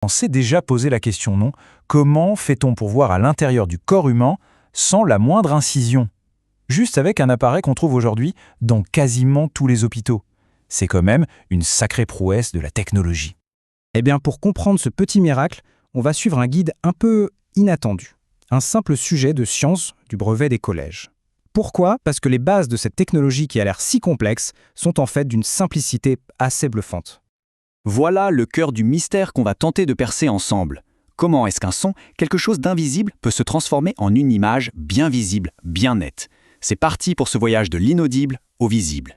On s'est déjà posé la question, non? Comment fait-on pour voir à l'intérieur du corps humain sans la moindre incision? Juste avec un appareil qu'on trouve aujourd'hui dans quasiment tous les hôpitaux. C'est quand même une sacrée prouesse de la technologie. Eh bien, pour comprendre ce petit miracle, on va suivre un guide un peu inattendu. Un simple sujet de science du brevet des collèges. Pourquoi? Parce que les bases de cette technologie qui a l'air si complexe sont en fait d'une simplicité assez bluffante. Voilà le cœur du mystère qu'on va tenter de percer ensemble. Comment est-ce qu'un son, quelque chose d'invisible, peut se transformer en une image bien visible, bien nette? C'est parti pour ce voyage de l'inaudible au visible.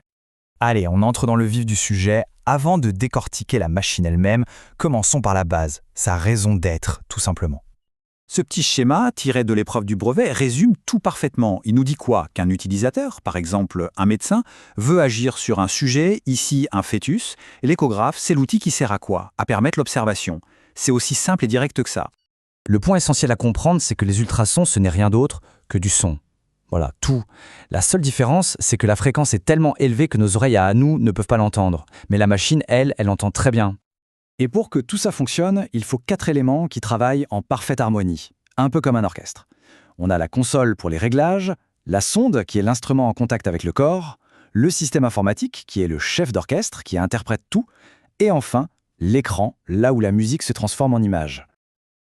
Allez, on entre dans le vif du sujet. Avant de décortiquer la machine elle-même, commençons par la base, sa raison d'être, tout simplement. Ce petit schéma, tiré de l'épreuve du brevet, résume tout parfaitement. Il nous dit quoi? Qu'un utilisateur, par exemple un médecin, veut agir sur un sujet, ici un fœtus, et l'échographe, c'est l'outil qui sert à quoi? À permettre l'observation. C'est aussi simple et direct que ça. Le point essentiel à comprendre, c'est que les ultrasons, ce n'est rien d'autre que du son. Voilà, tout. La seule différence, c'est que la fréquence est tellement élevée que nos oreilles à nous ne peuvent pas l'entendre. Mais la machine, elle entend très bien. Et pour que tout ça fonctionne, il faut 4 éléments qui travaillent en parfaite harmonie, un peu comme un orchestre. On a la console pour les réglages, la sonde qui est l'instrument en contact avec le corps, le système informatique qui est le chef d'orchestre qui interprète tout, et enfin l'écran, là où la musique se transforme en image.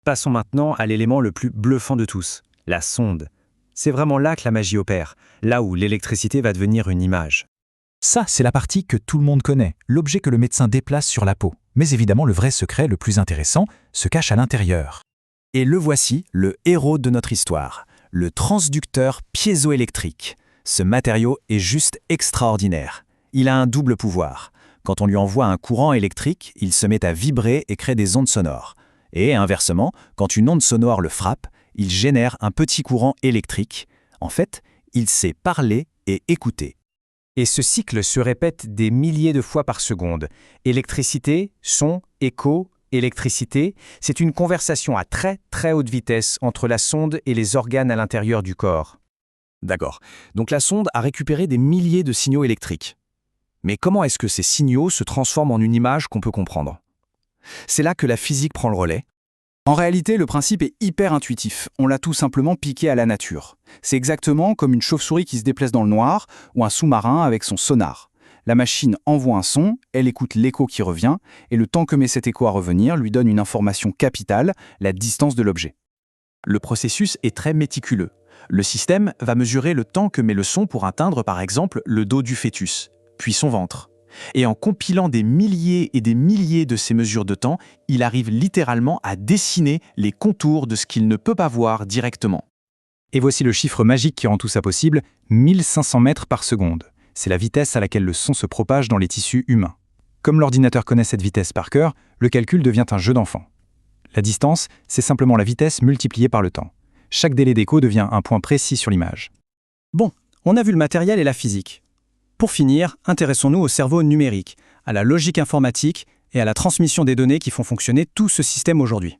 Passons maintenant à l'élément le plus bluffant de tous, la sonde. C'est vraiment là que la magie opère, là où l'électricité va devenir une image. Ça, c'est la partie que tout le monde connaît, l'objet que le médecin déplace sur la peau. Mais évidemment, le vrai secret, le plus intéressant, se cache à l'intérieur. Et le voici, le héros de notre histoire, le transducteur piézoélectrique. Ce matériau est juste extraordinaire. Il a un double pouvoir. Quand on lui envoie un courant électrique, il se met à vibrer et crée des ondes sonores. Et inversement, quand une onde sonore le frappe, il génère un petit courant électrique. En fait, il sait parler et écouter. Et ce cycle se répète des milliers de fois par seconde. Électricité, son, écho, électricité, c'est une conversation à très très haute vitesse entre la sonde et les organes à l'intérieur du corps. D'accord. Donc la sonde a récupéré des milliers de signaux électriques. Mais comment est-ce que ces signaux se transforment en une image qu'on peut comprendre? C'est là que la physique prend le relais. En réalité, le principe est hyper intuitif. On l'a tout simplement piqué à la nature. C'est exactement comme une chauve-souris qui se déplace dans le noir ou un sous-marin avec son sonar. La machine envoie un son, elle écoute l'écho qui revient, et le temps que met cet écho à revenir lui donne une information capitale, la distance de l'objet. Le processus est très méticuleux. Le système va mesurer le temps que met le son pour atteindre par exemple le dos du fœtus, puis son ventre. Et en compilant des milliers et des milliers de ces mesures de temps, il arrive littéralement à dessiner les contours de ce qu'il ne peut pas voir directement. Et voici le chiffre magique qui rend tout ça possible, 1500 mètres par seconde. C'est la vitesse à laquelle le son se propage dans les tissus humains. Comme l'ordinateur connaît cette vitesse par cœur, le calcul devient un jeu d'enfant. La distance, c'est simplement la vitesse multipliée par le temps. Chaque délai d'écho devient un point précis sur l'image. Bon, on a vu le matériel et la physique. Pour finir, intéressons-nous au cerveau numérique, à la logique informatique et à la transmission des données qui font fonctionner tout ce système aujourd'hui.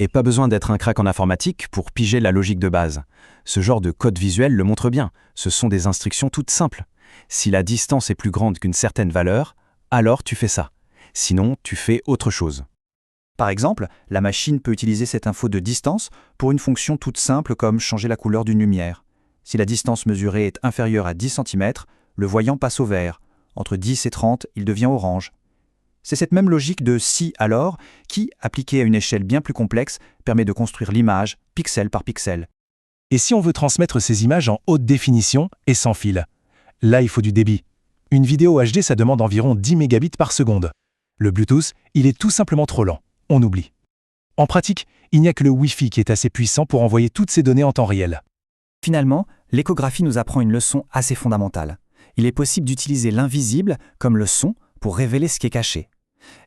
Et pas besoin d'être un crack en informatique pour piger la logique de base. Ce genre de code visuel le montre bien, ce sont des instructions toutes simples. Si la distance est plus grande qu'une certaine valeur, alors tu fais ça. Sinon, tu fais autre chose. Par exemple, la machine peut utiliser cette info de distance pour une fonction toute simple comme changer la couleur d'une lumière. Si la distance mesurée est inférieure à 10 cm, le voyant passe au vert. Entre 10 et 30, il devient orange. C'est cette même logique de si alors qui, appliquée à une échelle bien plus complexe, permet de construire l'image pixel par pixel. Et si on veut transmettre ces images en haute définition et sans fil? Là, il faut du débit. Une vidéo HD, ça demande environ 10 mégabits par seconde. Le Bluetooth, il est tout simplement trop lent. On oublie. En pratique, il n'y a que le Wi-Fi qui est assez puissant pour envoyer toutes ces données en temps réel. Finalement, l'échographie nous apprend une leçon assez fondamentale. Il est possible d'utiliser l'invisible, comme le son, pour révéler ce qui est caché.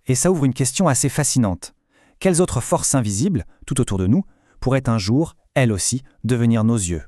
Et ça ouvre une question assez fascinante. Quelles autres forces invisibles, tout autour de nous, pourraient un jour, elles aussi, devenir nos yeux?